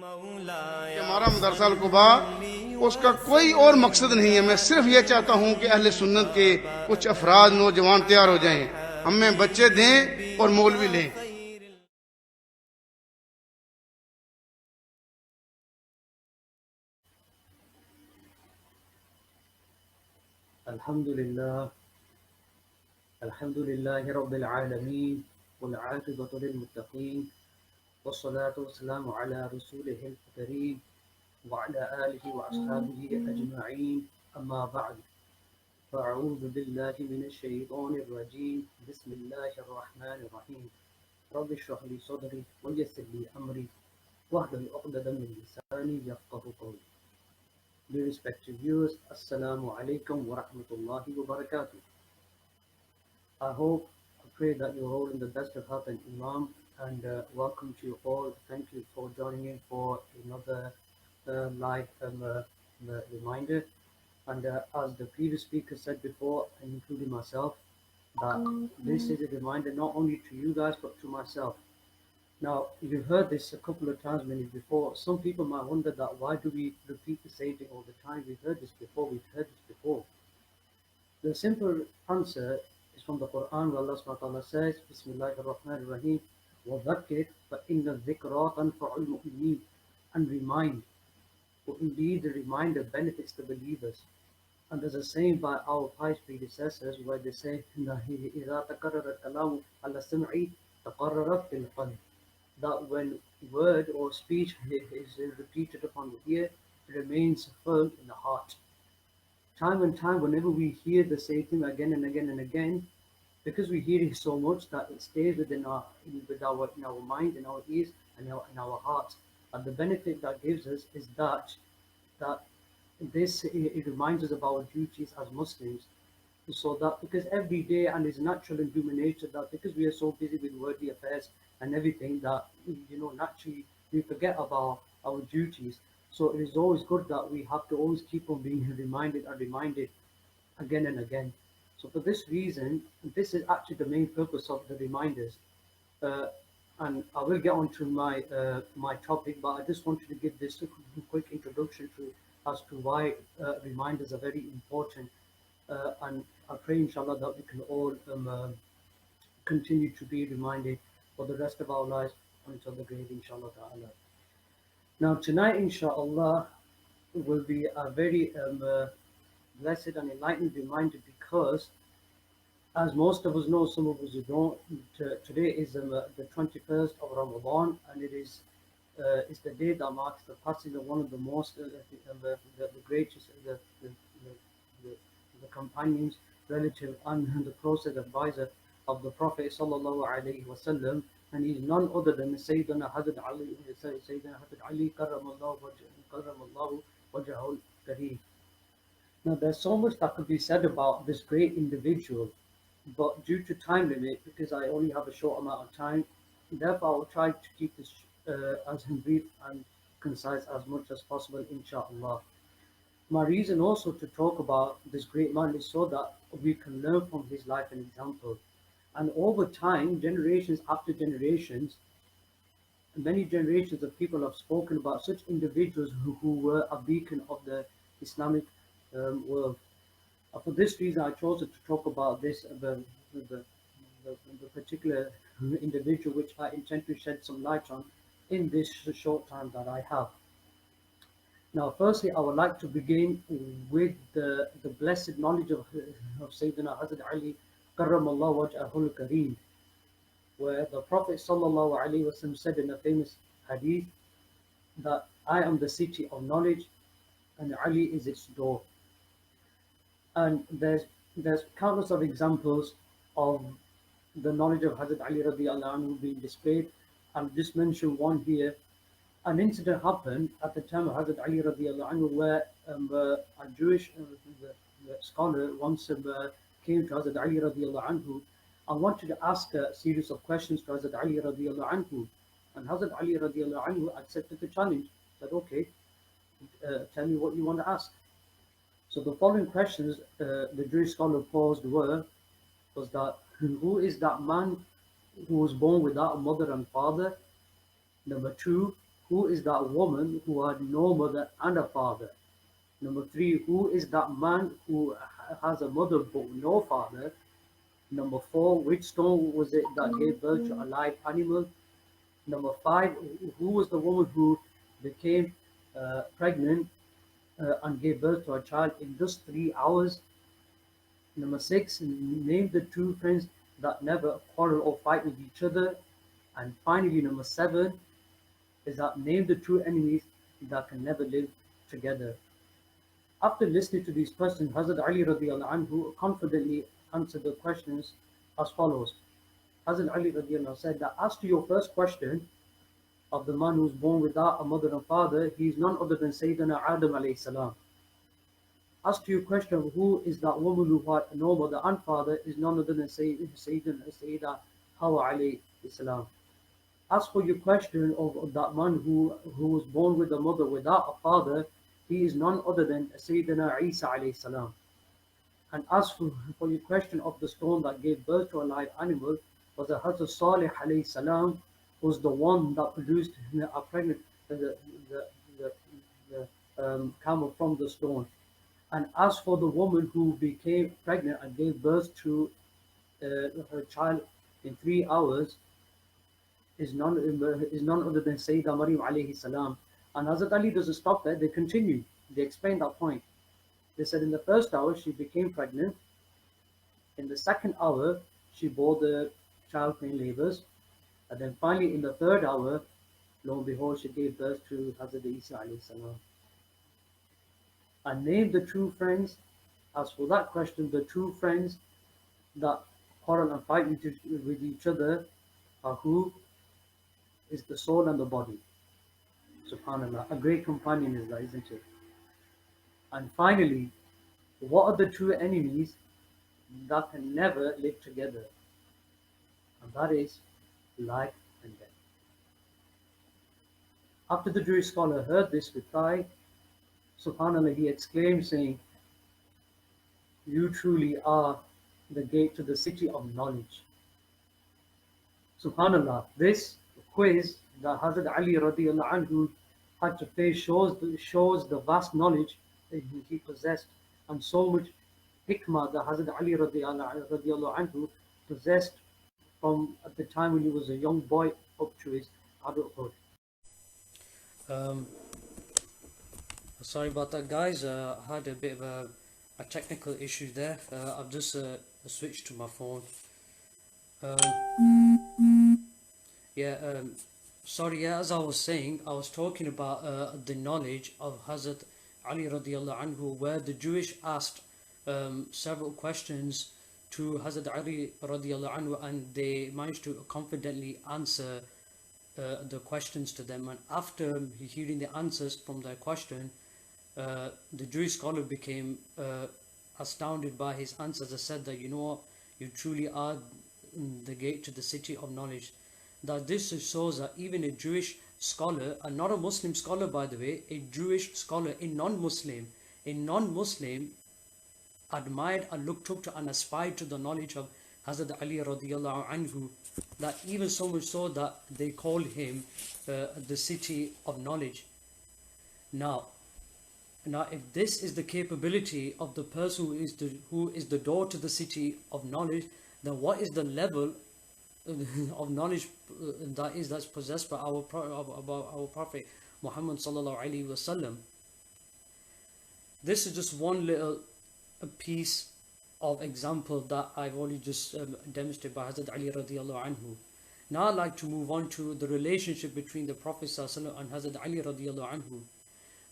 हमारा मदरसा अल-कुबा उसका कोई और मकसद नहीं है। मैं सिर्फ ये चाहता हूँ कि अहले सुन्नत के कुछ अफराद नौजवान तैयार हो जाएं, हमें बच्चे दें और मौलवी लें। अल्हम्दुलिल्लाह अल्हम्दुलिल्लाहि रब्बिल आलमीन वल आक़िबतु लिल मुत्तक़ीन वस्सलातु वस्सलामु अला रसूलिहिल करीम व अला आलिहि व अस्हाबिहि अजमईन अम्मा बअद फ़अऊज़ु बिल्लाहि मिनश शैतानिर रजीम बिस्मिल्लाहिर रहमानिर रहीम रब्बि इश्रह ली सदरी व यस्सिर ली अमरी वहलुल उक़दतम मिन लिसानी यफ़क़हू क़ौली। Dear respected viewers, Assalamu alaikum wa rahmatullahi wa barakatuh. I hope, I pray that you're all in the best of health and Imam, and welcome to you all. Thank you for joining in for another live reminder. And as the previous speaker said before, including myself, that this is a reminder not only to you guys but to myself. Now, you've heard this a couple of times maybe before. Some people might wonder that why do we repeat the same thing all the time? We've heard this before. The simple answer is from the Quran, where Allah subhanahu wa ta'ala says, Bismillahir Rahmanir Rahim, وَذَكِّرْ فَإِنَّ الذِّكْرَى تَنْفَعُ الْمُؤْمِنِينَ, and remind, for indeed the reminder benefits the believers. And there's a saying by our pious predecessors where they say, إِذَا تَكَرَّرَ الْكَلَامُ عَلَى السَّمْعِ تَقَرَّرَ فِي الْقَلْبِ, that when word or speech is repeated upon the ear, it remains firm in the heart. Time and time, whenever we hear the same thing again and again and again, because we hear it so much that it stays in our mind, in our ears, and in our hearts. And the benefit that gives us is that this it reminds us of our duties as Muslims. So that because every day, and it's natural in human nature that because we are so busy with worldly affairs and everything, that naturally we forget about our duties. So it is always good that we have to always keep on being reminded and reminded again and again. So for this reason, this is actually the main purpose of the reminders. Uh, and I will get on to my topic, but I just wanted to give this a quick introduction to as to why reminders are very important. And I pray, inshallah, that we can all continue to be reminded for the rest of our lives until the grave, inshallah ta'ala. Now, tonight, inshallah, will be a very blessed and enlightened reminder because, as most of us know, some of us who don't, today is the 21st of Ramadan, and it's the day that marks the passing of one of the most, the greatest, the, the companions, relative, and the closest advisor of the Prophet sallallahu alaihi wasallam, and he's none other than Sayyidina Hazrat Ali karramallahu wajhahul kareem. Now, there's so much that could be said about this great individual, but due to time limit, because I only have a short amount of time, therefore I will try to keep this as brief and concise as much as possible, inshallah. My reason also to talk about this great man is so that we can learn from his life and example. And over time, generations after generations, many generations of people have spoken about such individuals who were a beacon of the Islamic world. For this reason, I chose to talk about this, the, the particular individual which I intend to shed some light on in this short time that I have. Now, firstly, I would like to begin with the blessed knowledge of Sayyidina Hazrat Ali Karramallahu Wajhahul Kareem, where the Prophet Sallallahu Alaihi Wasallam said in a famous hadith that I am the city of knowledge and Ali is its door. And there's countless of examples of the knowledge of Hazrat Ali radiallahu anhu being displayed. I'll just mention one here. An incident happened at the time of Hazrat Ali radiallahu anhu where a Jewish scholar once came to Hazrat Ali radiallahu anhu and wanted to ask a series of questions to Hazrat Ali radiallahu anhu. And Hazrat Ali radiallahu anhu accepted the challenge. Said, okay, tell me what you want to ask. So the following questions the Jewish scholar posed was that who is that man who was born without a mother and father? Number two, who is that woman who had no mother and a father? Number 3, who is that man who has a mother but no father? Number 4, which stone was it that gave birth to a live animal? Number 5, who was the woman who became pregnant and gave birth to a child in just 3 hours? Number 6, name the two friends that never quarrel or fight with each other. And finally, number 7 is that name the two enemies that can never live together. After listening to these questions, Hazrat Ali radiallahu anhu confidently answered the questions as follows. Hazrat Ali radiallahu said that as to your first question of the man who was born without a mother and father, he is none other than Sayyidina Adam alayhi salam. As to your question of who is that woman who had no mother and father, is none other than Sayyidina Hawa alayhi salam. As for your question of that man who was born with a mother without a father, he is none other than Sayyidina Isa alayhi salam. And as for your question of the stone that gave birth to a live animal, was a Hazrat Salih alayhi salam, was the one that produced a pregnant camel from the stone. And as for the woman who became pregnant and gave birth to her child in 3 hours, is none other than Sayyidah Maryam alayhi salam. And Hazrat Ali doesn't stop there, they continue. They explain that point. They said in the first hour she became pregnant. In the second hour she bore the child in labors. And then finally in the third hour, lo and behold, she gave birth to Hazrat Isa alayhi salam. And name the true friends. As for that question, the true friends that quarrel and fight with each other are who? Is the soul and the body. Subhanallah, a great companion is that, isn't it? And finally, what are the true enemies that can never live together? And that is life and death. After the Jewish scholar heard this reply, subhanallah, he exclaimed, saying, you truly are the gate to the city of knowledge. Subhanallah, this quiz that Hazrat Ali radiallahu anhu had to face shows the vast knowledge that he possessed, and so much hikmah that Hazrat Ali radiallahu anhu possessed from at the time when he was a young boy up to his adulthood. Sorry about that, guys. I had a bit of a technical issue there. I've just switched to my phone. Sorry, as I was saying, I was talking about the knowledge of Hazrat Ali radiallahu anhu, where the Jewish asked several questions to Hazrat Ali radiallahu anhu, and they managed to confidently answer the questions to them. And after hearing the answers from their question, the Jewish scholar became astounded by his answers. They said that, you know what, you truly are the gate to the city of knowledge. That this shows that even a Jewish scholar, and not a Muslim scholar by the way, a Jewish scholar, a non-Muslim admired and looked up to and aspired to the knowledge of Hazrat Ali radiallahu anhu, that even so much so that they called him the city of knowledge. Now if this is the capability of the person who is the door to the city of knowledge, then what is the level of knowledge that's possessed by our Prophet Muhammad sallallahu alaihi wasallam? This is just one little piece of example that I've already just demonstrated by Hazrat Ali radiallahu anhu. Now I'd like to move on to the relationship between the Prophet sallallahu alaihi wasallam and Hazrat Ali radiallahu anhu.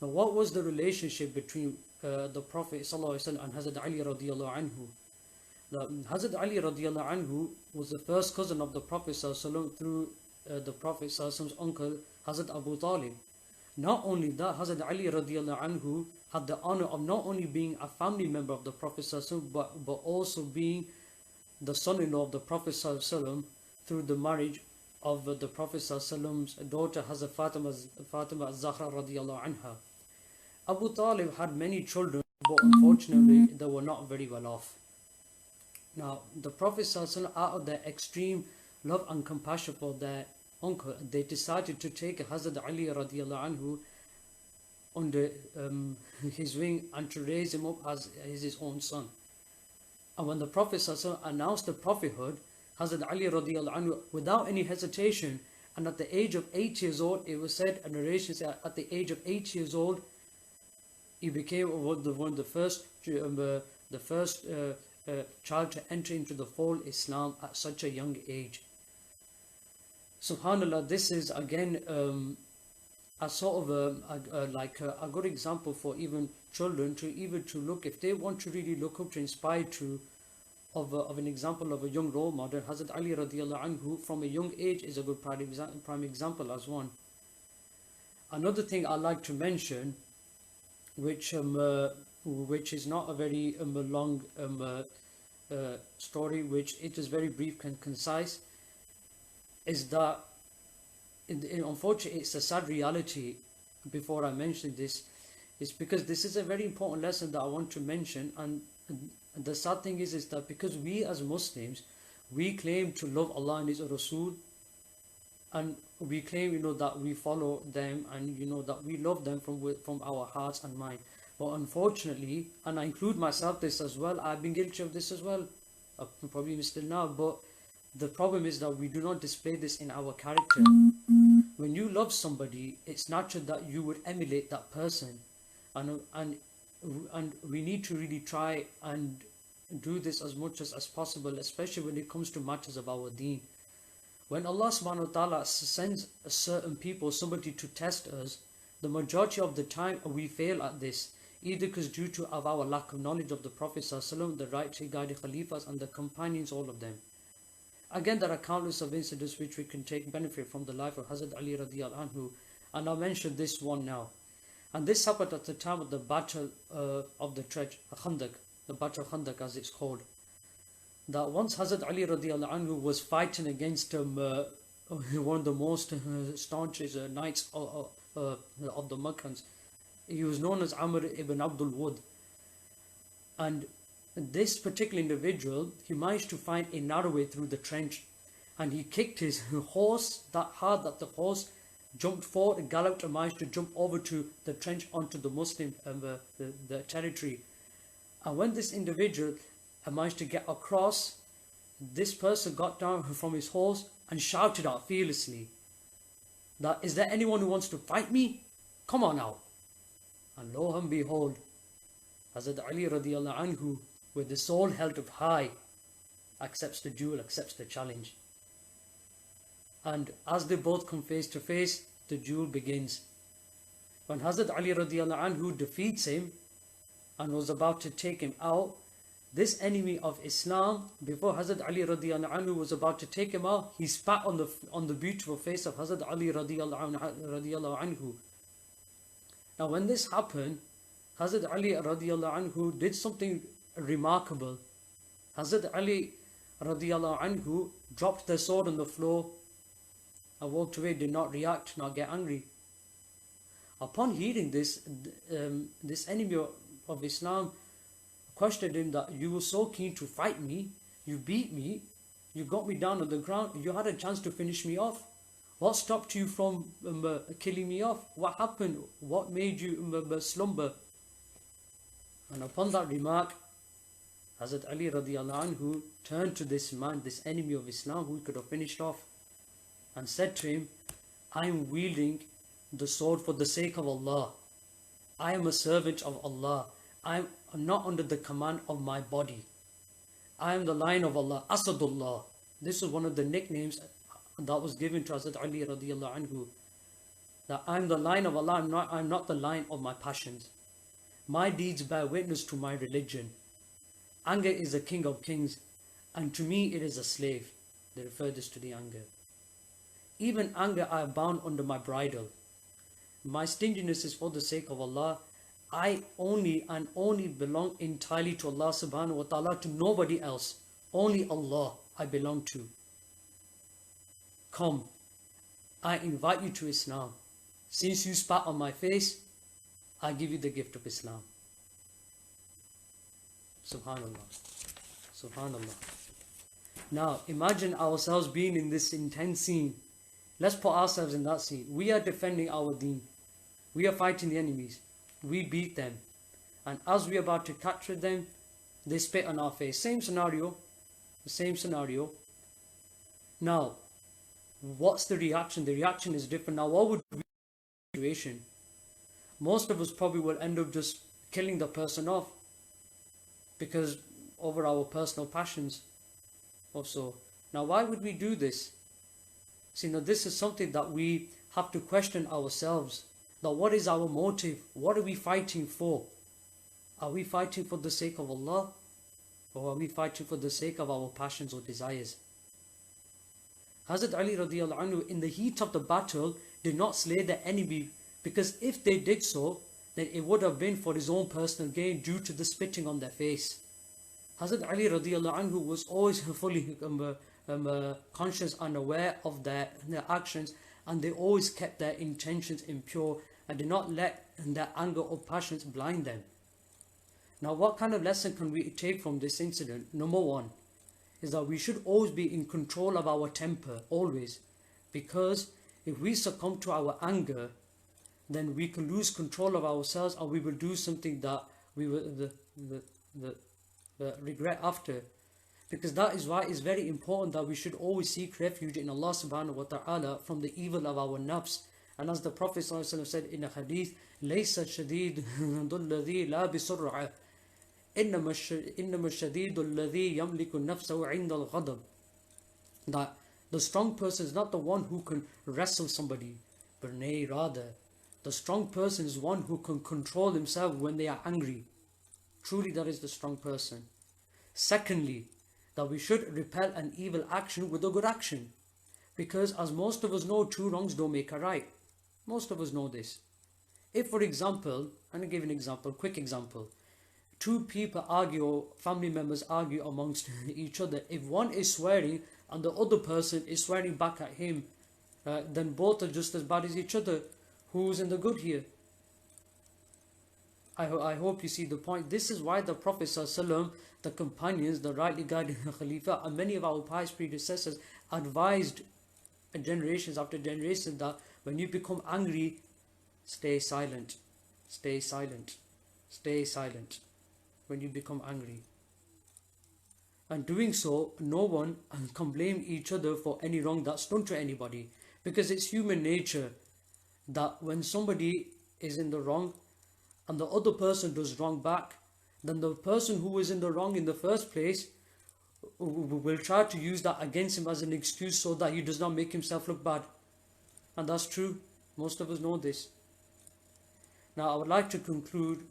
Now, what was the relationship between the Prophet sallallahu alaihi wasallam and Hazrat Ali radiallahu anhu? Hazrat Ali radiallahu anhu was the first cousin of the Prophet sallallahu alaihi wasallam through the Prophet sallallahu alaihi wasallam's uncle Hazrat Abu Talib. Not only that, Hazrat Ali radiallahu anhu had the honor of not only being a family member of the Prophet sallallahu alaihi wasallam, but also being the son-in-law of the Prophet sallallahu alaihi wasallam through the marriage of the Prophet sallallahu alaihi wasallam's daughter Hazrat Fatima az-Zahra radiallahu anha. Abu Talib had many children, but unfortunately they were not very well off. Now the Prophet sallallahu alaihi wasallam, out of their extreme love and compassion for their uncle, they decided to take Hazrat Ali radiallahu anhu under his wing and to raise him up as his own son. And when the Prophet ﷺ announced the prophethood, Hazrat Ali radiallahu anhu, without any hesitation, and at the age of 8 years old, it was said, a narration said, at the age of 8 years old, he became one of the first child to enter into the fold Islam at such a young age. Subhanallah, this is again a sort of a good example for even children to look, if they want to really look up to, inspire to, of an example of a young role model. Hazrat Ali radiallahu anhu from a young age is a good prime example as one. Another thing I like to mention, which is not a very long story, which it is very brief and concise, is that unfortunately it's a sad reality. Before I mention this, is because this is a very important lesson that I want to mention, and the sad thing is that because we as Muslims, we claim to love Allah and His Rasul, and we claim that we follow them, and that we love them from our hearts and mind. But unfortunately, and I include myself this as well, I've been guilty of this as well, probably still now, but the problem is that we do not display this in our character. When you love somebody, it's natural that you would emulate that person, and we need to really try and do this as much as possible, especially when it comes to matters of our deen. When Allah subhanahu wa ta'ala sends a certain people, somebody to test us, the majority of the time we fail at this, either because due to our lack of knowledge of the Prophet ﷺ, the rightly guided Khalifas and the companions, all of them. Again, there are countless of incidents which we can take benefit from the life of Hazrat Ali radiallahu anhu, and I'll mention this one now. And this happened at the time of the battle of the Trench, Khandak, the Battle of Khandak as it's called. That once Hazrat Ali radiallahu anhu was fighting against one of the most staunchest knights of the Makkans. He was known as Amr ibn Abdul Wud. And this particular individual, he managed to find a narrow way through the trench, and he kicked his horse that hard that the horse jumped forward and galloped and managed to jump over to the trench onto the Muslim the territory. And when this individual managed to get across, this person got down from his horse and shouted out fearlessly that, "Is there anyone who wants to fight me? Come on out." And lo and behold, Hazrat Ali radiallahu anhu, with the soul held up high, accepts the duel, accepts the challenge. And as they both come face to face, the duel begins. When Hazrat Ali radiallahu anhu defeats him and was about to take him out, this enemy of Islam, before Hazrat Ali radiallahu anhu was about to take him out, he spat on the beautiful face of Hazrat Ali radiallahu anhu. Now when this happened, Hazrat Ali radiallahu anhu did something remarkable. Hazrat Ali radiallahu anhu dropped the sword on the floor and walked away, did not react, not get angry. Upon hearing this, this enemy of Islam questioned him that, "You were so keen to fight me, you beat me, you got me down on the ground, you had a chance to finish me off. What stopped you from killing me off? What happened? What made you slumber?" And upon that remark, Hazrat Ali radiallahu anhu turned to this man, this enemy of Islam who he could have finished off, and said to him, "I am wielding the sword for the sake of Allah. I am a servant of Allah. I am not under the command of my body. I am the lion of Allah, Asadullah." This was one of the nicknames that was given to Hazrat Ali radiallahu anhu. That I am the lion of Allah, I am not the lion of my passions. My deeds bear witness to my religion. Anger is a king of kings, and to me it is a slave. They refer this to the anger. Even anger I have bound under my bridle. My stinginess is for the sake of Allah. I only belong entirely to Allah subhanahu wa ta'ala, to nobody else. Only Allah I belong to. Come, I invite you to Islam. Since you spat on my face, I give you the gift of Islam. Subhanallah. Subhanallah. Now imagine ourselves being in this intense scene. Let's put ourselves in that scene. We are defending our deen. We are fighting the enemies. We beat them. And as we are about to capture them, they spit on our face. Same scenario. The same scenario. Now, what's the reaction? The reaction is different. Now, what would be the situation? Most of us probably will end up just killing the person off because over our personal passions or so. Now, why would we do this? See, now this is something that we have to question ourselves. Now, what is our motive? What are we fighting for? Are we fighting for the sake of Allah? Or are we fighting for the sake of our passions or desires? Hazrat Ali radiallahu anhu, in the heat of the battle, did not slay the enemy, because if they did so, then it would have been for his own personal gain due to the spitting on their face. Hazrat Ali radiallahu anhu was always fully conscious and aware of their actions, and they always kept their intentions impure and did not let their anger or passions blind them. Now, what kind of lesson can we take from this incident? Number one is that we should always be in control of our temper, always, because if we succumb to our anger, then we can lose control of ourselves and we will do something that we will regret after. Because that is why it's very important that we should always seek refuge in Allah subhanahu wa ta'ala from the evil of our nafs. And as the Prophet said in a hadith, لَيْسَ الشَّدِيدُ الَّذِي لَا بِسُرْعَةٍ إِنَّمَا الشَّدِيدُ الَّذِي يَمْلِكُ نَفْسَهُ عِنْدَ الْغَضَبِ. That the strong person is not the one who can wrestle somebody, but nay, rather, the strong person is one who can control himself when they are angry. Truly, that is the strong person. Secondly, that we should repel an evil action with a good action. Because as most of us know, two wrongs don't make a right. Most of us know this. If, for example, I'm going to give an example, quick example. Two people argue, or family members argue amongst each other. If one is swearing and the other person is swearing back at him, then both are just as bad as each other. Who's in the good here? I hope you see the point. This is why the Prophet ﷺ, the companions, the rightly guided Khalifa, and many of our pious predecessors advised generations after generations that when you become angry, stay silent. Stay silent. Stay silent when you become angry. And doing so, no one can blame each other for any wrong that's done to anybody. Because it's human nature that when somebody is in the wrong and the other person does wrong back, then the person who was in the wrong in the first place will try to use that against him as an excuse so that he does not make himself look bad. And that's true. Most of us know this. Now, I would like to conclude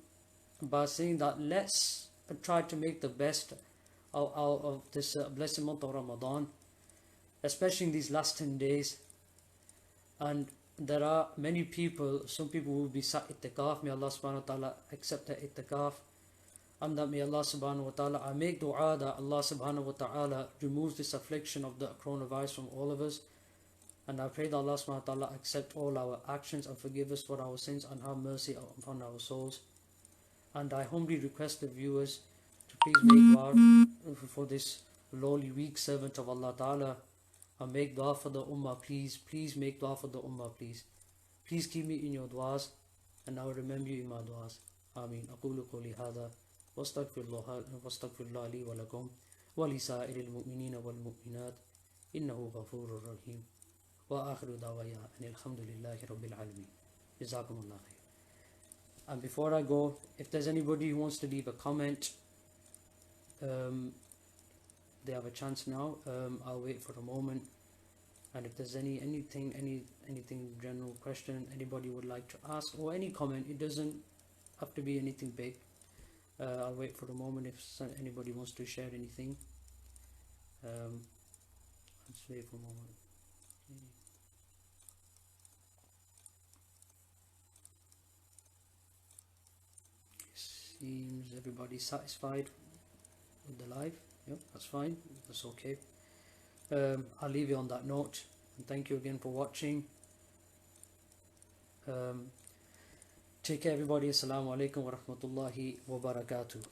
by saying that let's try to make the best out of this blessed month of Ramadan, especially in these last 10 days. And there are many people, some people will be sat itikaf. May Allah subhanahu wa ta'ala accept their itikaf. And that may Allah subhanahu wa ta'ala, I make dua that Allah subhanahu wa ta'ala removes this affliction of the coronavirus from all of us. And I pray that Allah subhanahu wa ta'ala accept all our actions and forgive us for our sins and have mercy upon our souls. And I humbly request the viewers to please make dua for this lowly weak servant of Allah ta'ala. And make dua for the ummah, please. Please make dua for the ummah, please. Please keep me in your duas, and I will remember you in my duas. Ameen. أقول قولي هذا واستغفر الله لي ولكم ولسائر المؤمنين والمؤمنات إنه غفور رحيم وآخر دعوانا أن الحمد لله رب العالمين. جزاكم الله خير. And before I go, if there's anybody who wants to leave a comment, they have a chance now. I'll wait for a moment, and if there's anything general question anybody would like to ask or any comment, it doesn't have to be anything big. I'll wait for a moment if anybody wants to share anything. Let's wait for a moment. Seems everybody's satisfied with the live. Yep, that's fine. That's okay. I'll leave you on that note. And thank you again for watching. Take care, everybody. Assalamu alaikum wa rahmatullahi wa barakatuh.